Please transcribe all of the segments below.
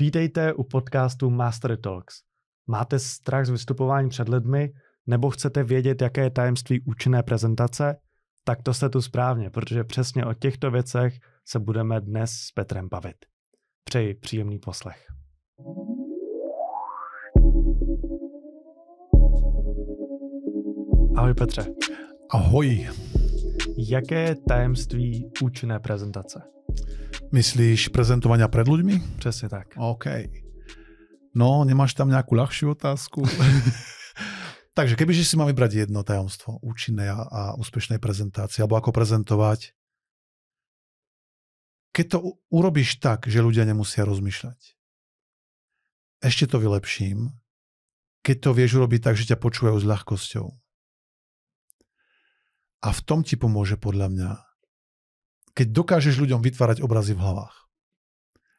Vítejte u podcastu Mastery Talks. Máte strach z vystupování před lidmi nebo chcete vědět, jaké je tajemství účinné prezentace? Tak to jste tu správně, protože přesně o těchto věcech se budeme dnes s Petrem bavit. Přeji příjemný poslech. Ahoj Petře. Ahoj. Jaké je tajemství účinné prezentace? Myslíš prezentovania pred ľuďmi? Přesně tak. OK. No, nemáš tam nejakú ľahšiu otázku? Takže kebyže si mám vybrať jedno tajomstvo účinnej a úspešnej prezentácie, alebo ako prezentovať, keď to urobíš tak, že ľudia nemusia rozmýšľať, ešte to vylepším, keď to vieš urobiť tak, že ťa počúvajú s ľahkosťou. A v tom ti pomôže podľa mňa, keď dokážeš ľuďom vytvárať obrazy v hlavách.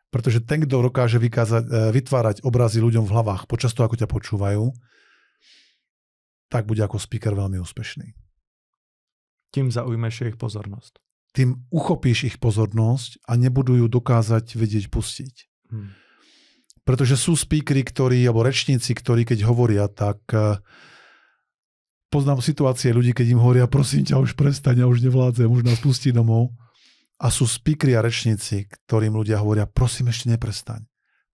Pretože ten, kto dokáže vytvárať obrazy ľuďom v hlavách počas toho, ako ťa počúvajú, tak bude ako speaker veľmi úspešný. Tím zaujmeš ich pozornosť. Tým uchopíš ich pozornosť a nebudú ju dokázať vedieť pustiť. Pretože sú speakery, alebo rečníci, ktorí keď hovoria, tak poznám situácie ľudí, keď im hovoria, prosím ťa, už prestaň, ja už nevládzem, už nás pustí domov. A sú speakery a rečníci, ktorým ľudia hovoria, prosím, ešte neprestaň.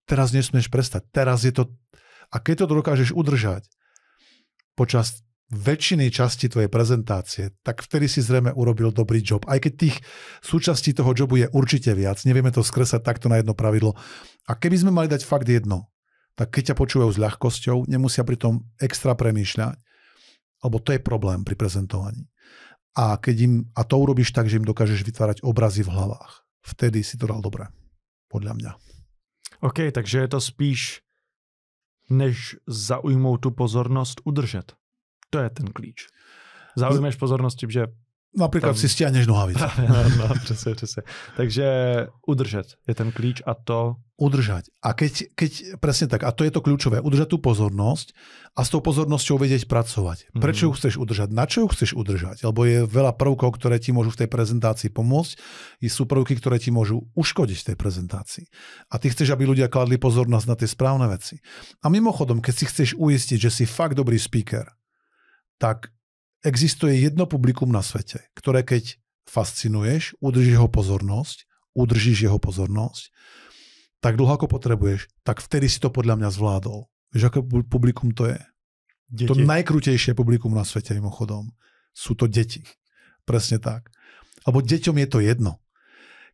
Teraz nesmieš prestať. Teraz je to... A keď to dokážeš udržať počas väčšiny časti tvojej prezentácie, tak vtedy si zrejme urobil dobrý job. Aj keď tých súčastí toho jobu je určite viac. Nevieme to skresať takto na jedno pravidlo. A keby sme mali dať fakt jedno, tak keď ťa počúvajú s ľahkosťou, nemusia pri tom extra premýšľať, lebo to je problém pri prezentovaní. A to urobíš tak, že im dokážeš vytvárať obrazy v hlavách. Vtedy si to dal dobre. Podľa mňa. OK, takže je to spíš, než zaujmout tu pozornost, udržet. To je ten klíč. Zaujmeš pozornost tím, že... Napríklad si stiahneš nohavice. No, přesně. Takže udržet je ten klíč a to... Udržať. A keď presne tak, a to je to kľúčové, udržať tú pozornosť a s tou pozornosťou vedieť pracovať. Prečo ju chceš udržať? Na čo ju chceš udržať? Lebo je veľa prvkov, ktoré ti môžu v tej prezentácii pomôcť, sú prvky, ktoré ti môžu uškodiť v tej prezentácii. A ty chceš, aby ľudia kladli pozornosť na tie správne veci. A mimochodom, keď si chceš uistiť, že si fakt dobrý speaker, tak existuje jedno publikum na svete, ktoré keď fascinuješ, udržíš jeho pozornosť, tak dlho ako potrebuješ, tak vtedy si to podľa mňa zvládol. Vieš, aké publikum to je? Deti. To najkrutejšie publikum na svete, mimochodom, sú to deti. Presne tak. Lebo deťom je to jedno.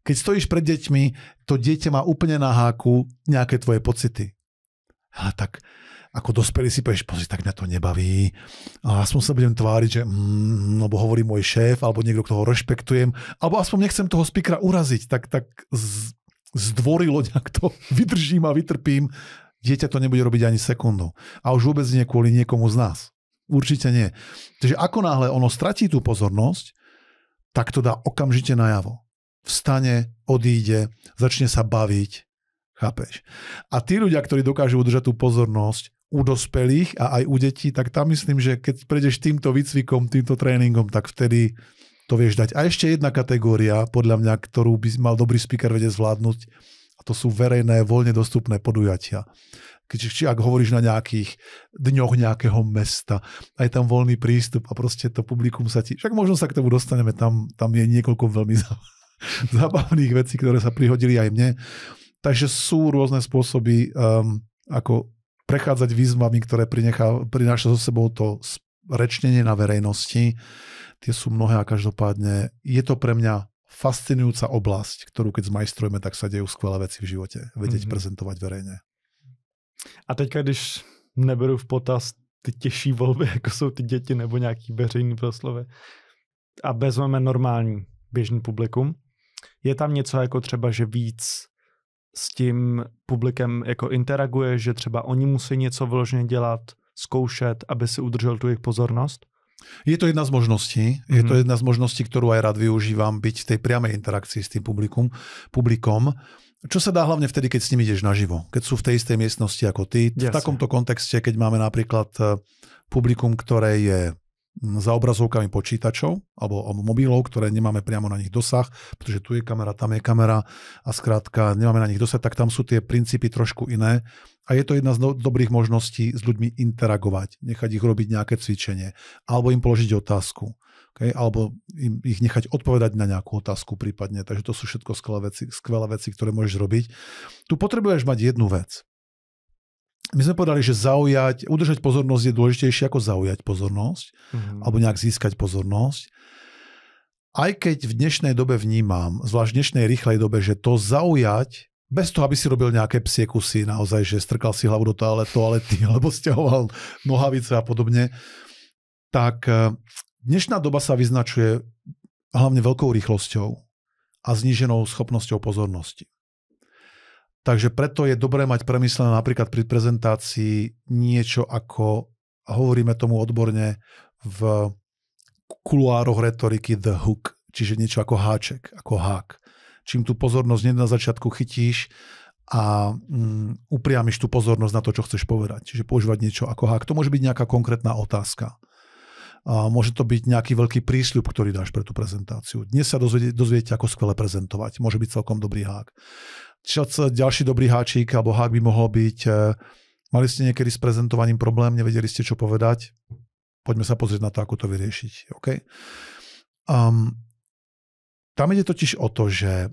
Keď stojíš pred deťmi, to dieťa má úplne na háku nejaké tvoje pocity. Ale tak ako dospelý si povieš, tak mňa to nebaví. A aspoň sa budem tváriť, že lebo hovorí môj šéf, alebo niekto, kto ho rešpektujem, alebo aspoň nechcem toho speakera uraziť, tak zdvorilo nejak to vydržím a vytrpím. Dieťa to nebude robiť ani sekundu. A už vôbec nie kvôli niekomu z nás. Určite nie. Takže ako náhle ono stratí tú pozornosť, tak to dá okamžite najavo. Vstane, odíde, začne sa baviť. Chápeš? A tí ľudia, ktorí dokážu udržať tú pozornosť u dospelých a aj u detí, tak tam myslím, že keď prejdeš týmto výcvikom, týmto tréningom, tak vtedy to vieš dať. A ešte jedna kategória, podľa mňa, ktorú by mal dobrý speaker vedieť zvládnuť, a to sú verejné, voľne dostupné podujatia. Či ak hovoríš na nejakých dňoch nejakého mesta, aj tam voľný prístup a proste to publikum sa ti... Však možno sa k tomu dostaneme, tam je niekoľko veľmi zábavných vecí, ktoré sa prihodili aj mne. Takže sú rôzne spôsoby, ako prechádzať výzvami, ktoré prináša so sebou to rečnenie na verejnosti. Tie sú mnohé a každopádne je to pre mňa fascinujúca oblasť, ktorú keď zmajstrujeme, tak sa dejú skvelé veci v živote. Vedieť prezentovať verejne. A teďka, když neberu v potaz ty těžší volby, jako jsou ty děti nebo nějaký veřejný proslovy, a vezmeme normální běžný publikum, je tam něco jako třeba, že víc s tím publikem jako interaguje, že třeba oni musí něco vložně dělat, zkoušet, aby si udržel tu jejich pozornost? Je to jedna z možností. Je to jedna z možností, ktorú aj rád využívam, byť v tej priamej interakcii s tým publikom. Čo sa dá hlavne vtedy, keď s nimi ideš naživo. Keď sú v tej istej miestnosti ako ty. V takomto kontexte, keď máme napríklad publikum, ktoré je za obrazovkami počítačov alebo mobilov, ktoré nemáme priamo na nich dosah, pretože tu je kamera, tam je kamera a skrátka nemáme na nich dosah, tak tam sú tie princípy trošku iné. A je to jedna z dobrých možností s ľuďmi interagovať, nechať ich robiť nejaké cvičenie, alebo im položiť otázku, okay? Alebo ich nechať odpovedať na nejakú otázku prípadne. Takže to sú všetko skvelé veci, ktoré môžeš robiť. Tu potrebuješ mať jednu vec. My sme povedali, že udržať pozornosť je dôležitejšie ako zaujať pozornosť, alebo nejak získať pozornosť. Aj keď v dnešnej dobe vnímam, zvlášť v dnešnej rýchlej dobe, že to zaujať, bez toho, aby si robil nejaké psie kusy, naozaj, že strkal si hlavu do toalety, alebo stiahoval nohavice a podobne, tak dnešná doba sa vyznačuje hlavne veľkou rýchlosťou a zníženou schopnosťou pozornosti. Takže preto je dobré mať premyslené napríklad pri prezentácii niečo ako, hovoríme tomu odborne v kuluároch retoriky the hook, čiže niečo ako háček, ako hák. Čím tú pozornosť hneď na začiatku chytíš a upriamiš tú pozornosť na to, čo chceš povedať. Čiže používať niečo ako hák. To môže byť nejaká konkrétna otázka. Môže to byť nejaký veľký prísľub, ktorý dáš pre tú prezentáciu. Dnes sa dozviete, ako skvele prezentovať. Môže byť celkom dobrý hák. Ďalší dobrý háčik alebo hák by mohol byť, mali ste niekedy s prezentovaním problém, nevedeli ste, čo povedať? Poďme sa pozrieť na to, ako to vyriešiť. Okay? Tam ide totiž o to, že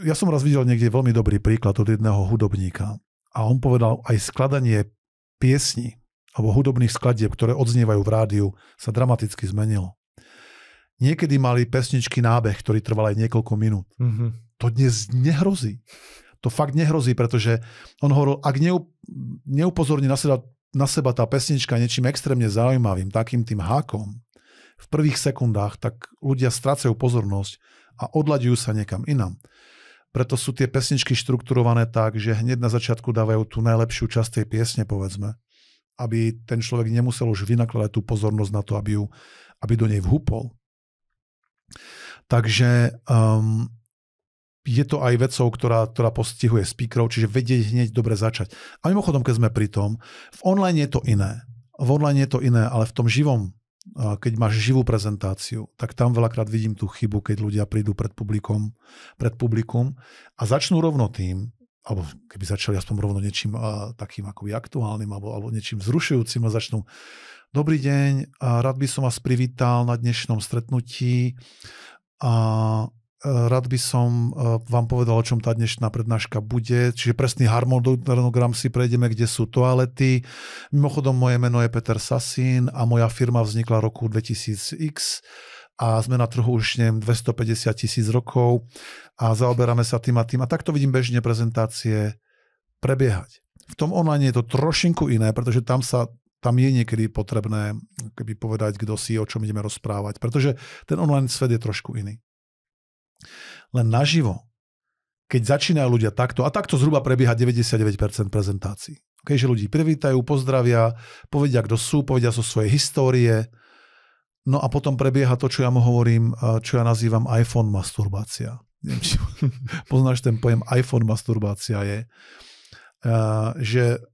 ja som raz videl niekde veľmi dobrý príklad od jedného hudobníka a on povedal, aj skladanie piesní alebo hudobných skladieb, ktoré odznievajú v rádiu, sa dramaticky zmenilo. Niekedy mali pesničky nábeh, ktorý trval aj niekoľko minút. To dnes nehrozí. To fakt nehrozí, pretože on hovoril, ak neupozorní na seba tá pesnička niečím extrémne zaujímavým, takým tým hákom, v prvých sekundách, tak ľudia strácajú pozornosť a odlaďujú sa niekam inam. Preto sú tie pesničky štrukturované tak, že hneď na začiatku dávajú tú najlepšiu časť tej piesne, povedzme, aby ten človek nemusel už vynakladať tú pozornosť na to, aby do nej vhúpol. Takže je to aj vecou, ktorá postihuje speakerov, čiže vedieť hneď dobre začať. A mimochodom, keď sme pri tom, v online je to iné. Ale v tom živom, keď máš živú prezentáciu, tak tam veľakrát vidím tú chybu, keď ľudia prídu pred publikum a začnú rovno tým, alebo keby začali aspoň rovno niečím takým akoby aktuálnym alebo niečím vzrušujúcim a začnú: Dobrý deň, rád by som vás privítal na dnešnom stretnutí a rád by som vám povedal, o čom tá dnešná prednáška bude. Čiže presný harmonogram si prejdeme, kde sú toalety. Mimochodom, moje meno je Peter Sasín a moja firma vznikla roku 2000X a sme na trhu už 250,000 rokov a zaoberáme sa tým a tým. A takto vidím bežne prezentácie prebiehať. V tom online je to trošinku iné, pretože tam je niekedy potrebné keby povedať, kto si, o čom ideme rozprávať, pretože ten online svet je trošku iný. Len naživo, keď začínajú ľudia takto, a takto zhruba prebieha 99% prezentácií. Okay, že ľudí privítajú, pozdravia, povedia, kto sú, povedia zo svojej histórie, no a potom prebieha to, čo ja mu hovorím, čo ja nazývam iPhone masturbácia. Neviem, či poznáš ten pojem iPhone masturbácia je, že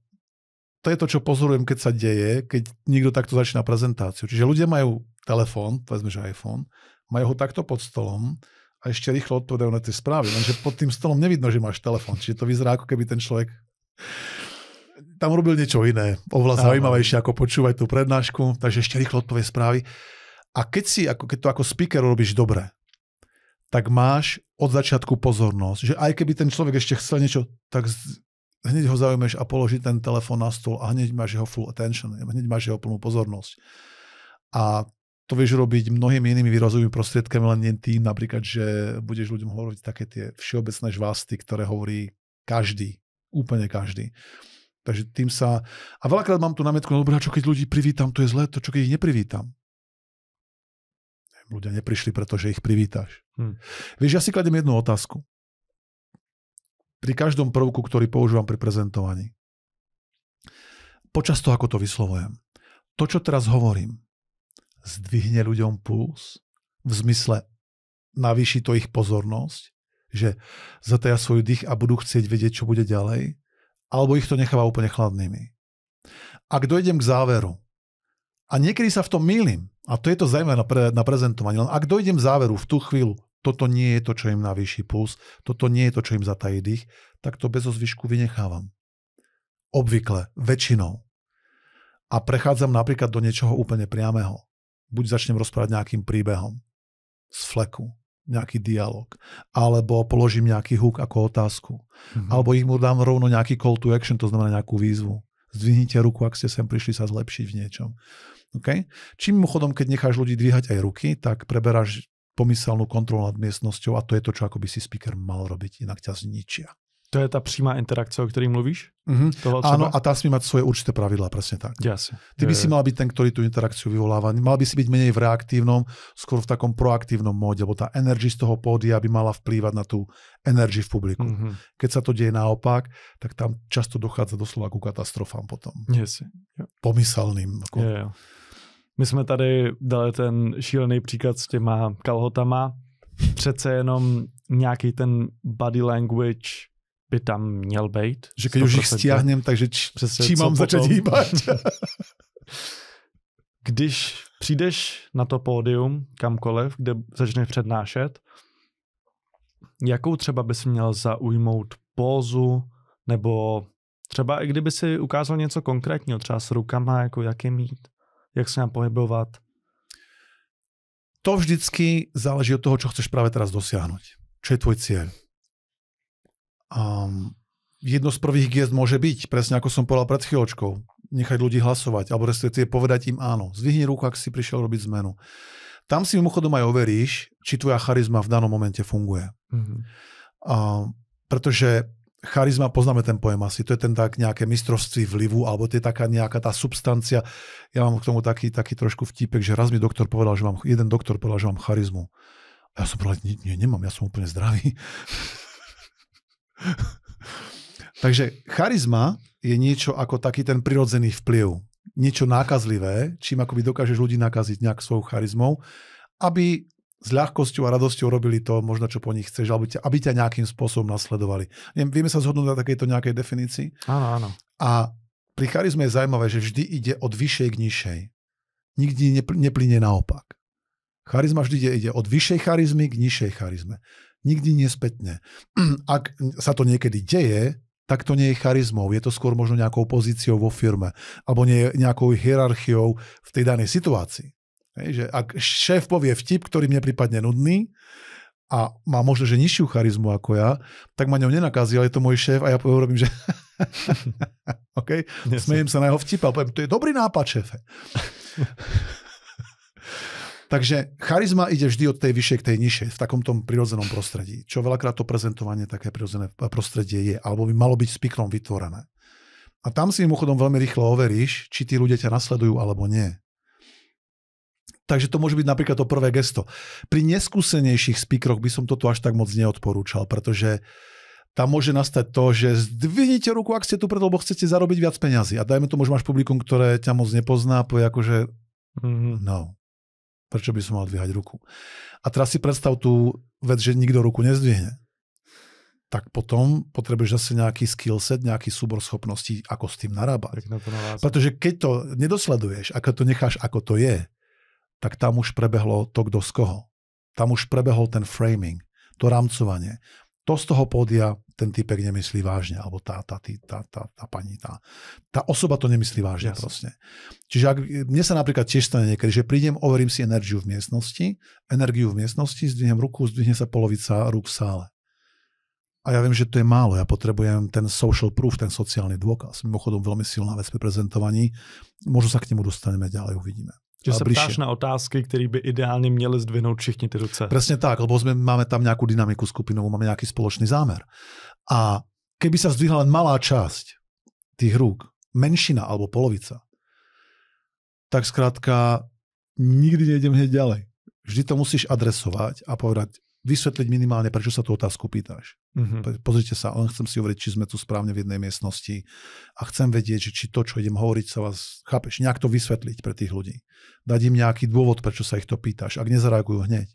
to je to, čo pozorujem, keď sa deje, keď niekto takto začína prezentáciu. Čiže ľudia majú telefón, povedzme, že iPhone, majú ho takto pod stolom a ešte rýchlo odpovedajú na tie správy, lenže pod tým stolom nevidno, že máš telefón. Čiže to vyzerá, ako keby ten človek tam robil niečo iné, oveľa zaujímavejšie, ako počúvať tú prednášku, takže ešte rýchlo odpovie správy. A keď to ako speaker robíš dobre, tak máš od začiatku pozornosť, že aj keby ten človek ešte chcel niečo, tak hneď ho zaujmeš a položí ten telefón na stôl a hneď máš jeho full attention, hneď máš jeho plnú pozornosť. A to vieš robiť mnohými inými výrazovými prostriedkami, len nie tým, napríklad, že budeš ľuďom hovoriť také tie všeobecné žvásty, ktoré hovorí každý, úplne každý. Takže tým sa... A veľakrát mám tu námietku, no dobré, čo keď ľudí privítam, to je zlé, to čo keď ich neprivítam. Ľudia neprišli, pretože ich privítaš. Vieš, ja si kladiem jednu otázku. Pri každom prvku, ktorý používam pri prezentovaní. Počas toho, ako to vyslovujem. To, čo teraz hovorím, zdvihne ľuďom puls, v zmysle navýši to ich pozornosť, že zataja svoj dých a budú chcieť vedieť, čo bude ďalej, alebo ich to necháva úplne chladnými. Ak dojdem k záveru A niekedy sa v tom mýlim. A to je to zaujímavé na prezentovanie. Len ak dojdem k záveru v tú chvíľu, toto nie je to, čo im navýši puls, toto nie je to, čo im zatají dých, tak to bez zvyšku vynechávam. Obvykle, väčšinou. A prechádzam napríklad do niečoho úplne priameho. Buď začnem rozprávať nejakým príbehom z fleku, nejaký dialog, alebo položím nejaký hook ako otázku, alebo ich mu dám rovno nejaký call to action, to znamená nejakú výzvu. Zdvihnite ruku, ak ste sem prišli sa zlepšiť v niečom. Okay? Čím mimochodom, keď necháš ľudí dvíhať aj ruky, tak preberáš pomyselnú kontrolu nad miestnosťou a to je to, čo ako by si speaker mal robiť, inak ťa zničia. To je tá přímá interakcia, o ktorej mluvíš? Áno, a tá smí mať svoje určité pravidlá, presne tak. Jasne. Ty by si mal byť ten, ktorý tú interakciu vyvoláva. Mal by si byť menej v reaktívnom, skôr v takom proaktívnom móde, lebo tá energy z toho pódia by mala vplývať na tú energy v publiku. Keď sa to deje naopak, tak tam často dochádza doslova ku katastrofám potom. Jasne. Pomyselným. Jo. My jsme tady dali ten šílený příklad s těma kalhotama. Přece jenom nějaký ten body language by tam měl být. Že keď už ich stiahnem, takže čím mám začať hýbať? Když přijdeš na to pódium, kamkoliv, kde začneš přednášet, jakou třeba bys měl zaujmout pózu, nebo třeba i kdyby si ukázal něco konkrétního, třeba s rukama, jako jak je mít, jak se nám pohybovat? To vždycky záleží od toho, čo chceš práve teraz dosiahnuť. Čo je tvoj cieľ? Jedno z prvých gest môže byť, presne ako som povedal pred chvíľočkou, nechať ľudí hlasovať, alebo respektíve povedať im áno. Zdvihni ruku, ak si prišiel robiť zmenu. Tam si mimochodom aj overíš, či tvoja charizma v danom momente funguje. Pretože charizma, poznáme ten pojem asi, to je ten tak nejaké mistrovství vlivu, alebo to je taká nejaká tá substancia. Ja mám k tomu taký trošku vtípek, že raz mi jeden doktor povedal, že mám charizmu. A ja som povedal, nie, nemám, ja som úplne zdravý. Takže charizma je niečo ako taký ten prirodzený vplyv. Niečo nákazlivé, čím akoby dokážeš ľudí nakaziť nejak svojou charizmou, aby s ľahkosťou a radosťou robili to, možno čo po nich chceš, alebo aby ťa nejakým spôsobom nasledovali. Vieme sa zhodnúť na takejto nejakej definícii? Áno. A pri charizme je zaujímavé, že vždy ide od vyššej k nižšej. Nikdy neplynie naopak. Charizma vždy ide od vyššej charizmy k nižšej charizme. Nikdy nie spätne. Ak sa to niekedy deje, tak to nie je charizmou. Je to skôr možno nejakou pozíciou vo firme alebo nejakou hierarchiou v tej danej situácii. Že ak šéf povie vtip, ktorý mne prípadne nudný a má možno, že nižšiu charizmu ako ja, tak ma ňou nenakazí, ale je to môj šéf a ja robím, že okay? Smejem sa na jeho vtip a poviem, to je dobrý nápad, šéfe. Takže charizma ide vždy od tej vyššej k tej nižšej v takom tom prirodzenom prostredí. Čo veľakrát to prezentovanie také prirodzené prostredie je, alebo by malo byť speakerom vytvorené. A tam si mimochodom veľmi rýchlo overíš, či tí ľudia ťa nasledujú alebo nie. Takže to môže byť napríklad to prvé gesto. Pri neskúsenejších speakeroch by som toto až tak moc neodporúčal, pretože tam môže nastať to, že zdvihnite ruku, ak ste tu preto, lebo chcete zarobiť viac peňazí. A dajme tomu, že máš publikum, ktoré ťa moc nepozná, povie akože no. Prečo by som mal dvíhať ruku? A teraz si predstav tú vec, že nikto ruku nezdvihne. Tak potom potrebuješ zase nejaký skillset, nejaký súbor schopností, ako s tým narábať. Pretože keď to nedosleduješ, ako to necháš, ako to je, tak tam už prebehlo to, kto z koho. Tam už prebehol ten framing, to rámcovanie. To z toho pódia ten typek nemyslí vážne, alebo tá pani, tá osoba to nemyslí vážne proste. Čiže mne sa napríklad tiež stane niekedy, že prídem, overím si energiu v miestnosti, zdvihnem ruku, zdvihne sa polovica rúk v sále. A ja viem, že to je málo, ja potrebujem ten social proof, ten sociálny dôkaz. Mimochodom veľmi silná vec pri prezentovaní. Možno sa k nemu dostaneme ďalej, uvidíme. Že sa ptáš na otázky, které by ideálně měli zdvihnout všichni ty ruce. Presne tak, lebo máme tam nejakú dynamiku skupinovú, máme nejaký spoločný zámer. A keby sa zdvihla len malá časť tých rúk, menšina alebo polovica, tak skrátka nikdy nejdem hneď ďalej. Vždy to musíš adresovať a povedať, vysvetliť minimálne, prečo sa tú otázku pýtaš. Pozrite sa, len chcem si hovoriť, či sme tu správne v jednej miestnosti a chcem vedieť, že či to, čo idem hovoriť, sa vás, chápeš, nejak to vysvetliť pre tých ľudí. Dať im nejaký dôvod, prečo sa ich to pýtaš, ak nezareagujú hneď.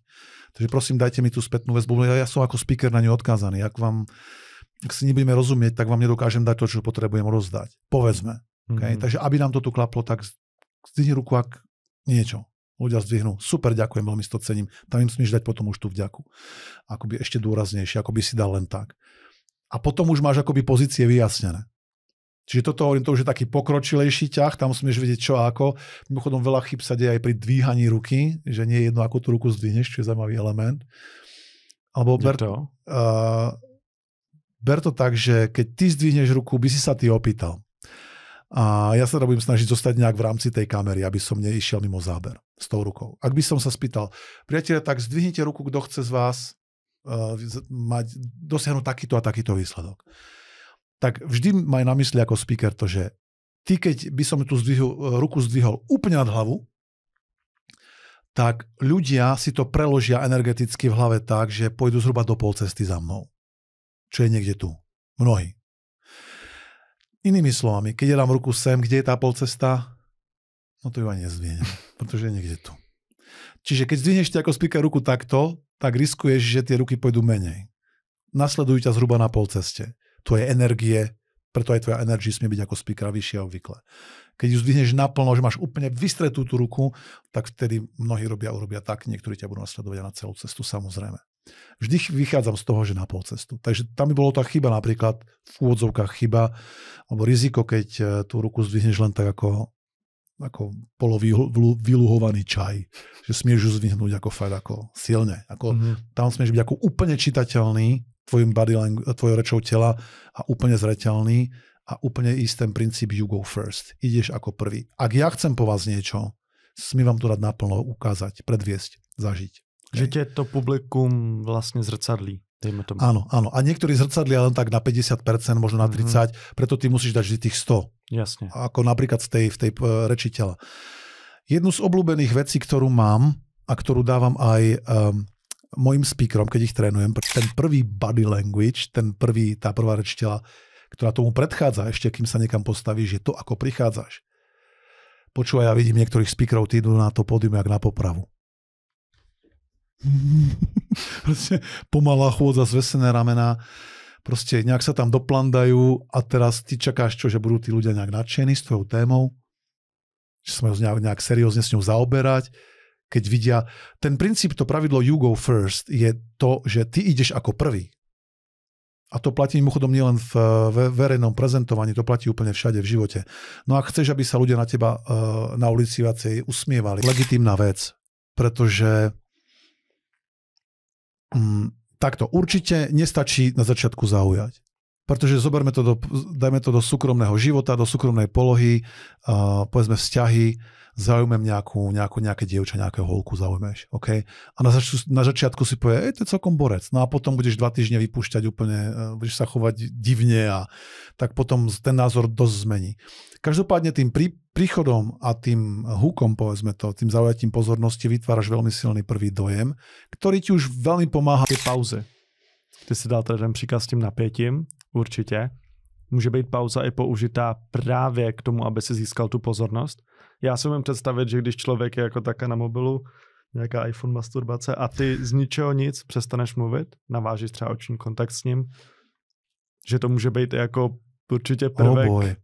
Takže prosím, dajte mi tú spätnú väzbu, ja som ako speaker na ňu odkázaný. Ak si nebudeme rozumieť, tak vám nedokážem dať to, čo potrebujem rozdať. Povedzme. Okay? Takže aby nám to tu klaplo, tak zdvihni ruku, ak Niečo. Ľudia zdvihnú. Super, ďakujem, veľmi si to cením. Tam im smíš dať potom už tú vďaku. Akoby ešte dôraznejšie, ako by si dal len tak. A potom už máš akoby pozície vyjasnené. Čiže toto hovorím, to už je taký pokročilejší ťah, tam smieš vedieť čo a ako. Mimochodom veľa chyb sa deje aj pri dvíhaní ruky, že nie je jedno, ako tú ruku zdvihneš, čo je zaujímavý element. Alebo ber to tak, že keď ty zdvihneš ruku, by si sa ty opýtal. A ja sa budem snažiť zostať nejak v rámci tej kamery, aby som neišiel mimo záber s tou rukou. Ak by som sa spýtal, priatelia, tak zdvihnite ruku, kto chce z vás dosiahnuť takýto a takýto výsledok. Tak vždy maj na mysli ako speaker to, že ty, keď by som tú ruku zdvihol úplne nad hlavu, tak ľudia si to preložia energeticky v hlave tak, že pôjdu zhruba do pol cesty za mnou. Čo je niekde tu. Mnohí. Inými slovami, keď ja dám ruku sem, kde je tá polcesta? No to ju ani nezdvihnem, pretože je niekde tu. Čiže keď zdvihneš ty ako speaker ruku takto, tak riskuješ, že tie ruky pôjdu menej. Nasledujú ťa zhruba na polceste. Tvoje energie, preto aj tvoja energia smie byť ako speakera vyššia obvykle. Keď ju zdvihneš naplno, že máš úplne vystretú tú ruku, tak vtedy mnohí urobia tak, niektorí ťa budú nasledovať na celú cestu, samozrejme. Vždy vychádzam z toho, že na pol cestu. Takže tam by bolo tá chyba, napríklad v úvodzovkách chyba, alebo riziko, keď tú ruku zdvihneš len tak ako polovyluhovaný čaj. Že smieš ju zdvihnúť ako fakt, ako silne. Tam smieš byť ako úplne čitateľný tvojim tvojou rečou tela a úplne zreteľný a úplne ísť ten princíp you go first. Ideš ako prvý. Ak ja chcem po vás niečo, smiem vám to dať naplno ukázať, predviesť, zažiť. Že tě to publikum vlastně zrcadlí, dejme tomu. Áno. A niektorí zrcadlia len tak na 50%, možno na 30%, preto ty musíš dať vždy tých 100%. Jasne. Ako napríklad v tej reči tela. Jednu z obľúbených vecí, ktorú mám a ktorú dávam aj mojim speakerom, keď ich trénujem, ten prvý body language, tá prvá reč tela, ktorá tomu predchádza, ešte kým sa niekam postavíš, je to, ako prichádzaš. Počúvaj, ja vidím niektorých speakerov, tí idú na to pódium jak na popravu. Proste pomalá chôdza, zvesené ramená, proste nejak sa tam doplandajú a teraz ty čakáš čo, že budú tí ľudia nejak nadšení s tvojou témou, že sa majú nejak seriózne s ňou zaoberať, keď vidia, ten princíp, to pravidlo you go first je to, že ty ideš ako prvý. A to platí mimochodom nielen v verejnom prezentovaní, to platí úplne všade v živote. No a chceš, aby sa ľudia na teba na ulici viacej usmievali. Legitímna vec, pretože takto, určite nestačí na začiatku zaujať. Pretože dajme to do súkromného života, do súkromnej polohy, povedzme vzťahy, zaujmem nejaké dievča, nejakého holku zaujmeš. Okay? A na začiatku si povie, to je celkom borec. No a potom budeš 2 týždne vypúšťať úplne, budeš sa chovať divne a tak potom ten názor dosť zmení. Každopádne tým príchodom a tým hookom, povedzme to, tým zaujatím pozornosti vytváraš veľmi silný prvý dojem, ktorý ti už veľmi pomáha. Ty pauzy. Ty si dal ten příklad s tím napětím, určitě. Může být pauza i použitá právě k tomu, aby si získal tu pozornost. Já si umím představit, že když člověk je jako taká na mobilu, nějaká iPhone masturbace a ty z ničeho nic přestaneš mluvit, navážíš třeba oční kontakt s ním, že to může být jako určitě prvek. Oh boy.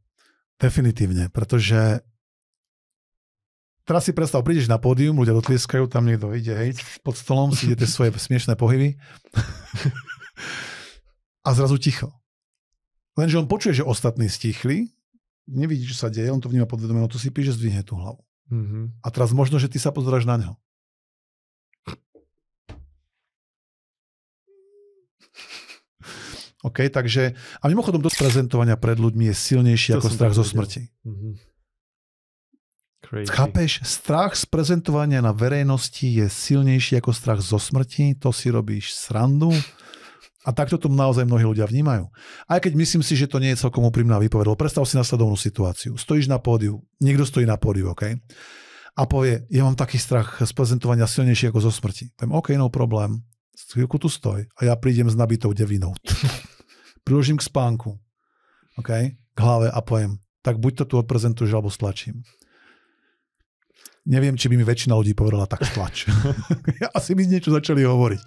Definitívne, pretože teraz si predstav, prídeš na pódium, ľudia dotlieskajú, tam niekto ide, hej, pod stolom si ide tie svoje smiešné pohyby a zrazu ticho. Lenže on počuje, že ostatní stichli, nevidí, čo sa deje, on to vníma podvedomé, no to si píše, zdvihne tú hlavu. A teraz možno, že ty sa pozeráš na ňo. OK, takže, a mimochodom do prezentovania pred ľuďmi je silnejší ako strach zo smrti. Chápeš? Strach z prezentovania na verejnosti je silnejší ako strach zo smrti, to si robíš srandu a takto to naozaj mnohí ľudia vnímajú. Aj keď myslím si, že to nie je celkom úprimná výpoveď, predstav si nasledovnú situáciu. Stojíš na pódiu, niekto stojí na pódiu, OK? A povie, ja mám taký strach z prezentovania silnejší ako zo smrti. Poviem, OK, no problém, chvíľku tu stoj a ja prídem s nabitou devinou. Priložím k spánku, okay, k hlave a poviem, tak buď to tu odprezentuješ, alebo stlačím. Neviem, či by mi väčšina ľudí povedala, tak stlač. Asi by niečo začali hovoriť.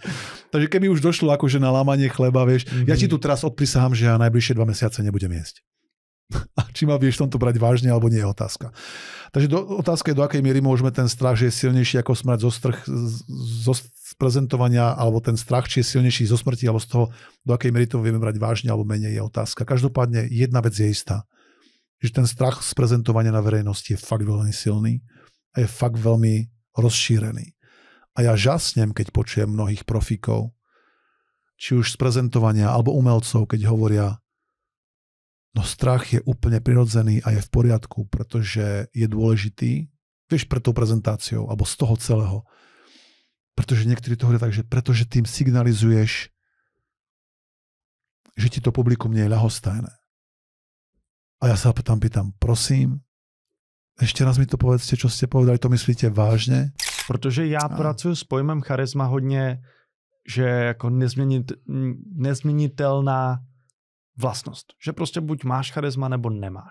Takže keby už došlo akože na lámanie chleba, vieš, ja ti tu teraz odprisahám, že ja najbližšie 2 mesiace nebudem jesť. A či ma vieš v tomto brať vážne, alebo nie je otázka. Takže otázka je, do akej miery môžeme ten strach, že je silnejší ako smrť zo prezentovania, alebo ten strach, či je silnejší zo smrti, alebo z toho, do akej miery to vieme brať vážne, alebo menej je otázka. Každopádne jedna vec je istá, že ten strach z prezentovania na verejnosti je fakt veľmi silný a je fakt veľmi rozšírený. A ja žasnem, keď počujem mnohých profíkov, či už z prezentovania, alebo umelcov, keď hovoria, no strach je úplne prirodzený a je v poriadku, pretože je dôležitý, vieš, pred tou prezentáciou, alebo z toho celého. Pretože niektorí to hovoria tak, že pretože tým signalizuješ, že ti to publikum nie je ľahostajné. A ja sa tam pýtam, prosím, ešte raz mi to povedzte, čo ste povedali, to myslíte vážně? Protože já pracuji s pojmem charisma hodně, že jako nezměnitelná vlastnost. Že prostě buď máš charisma, nebo nemáš.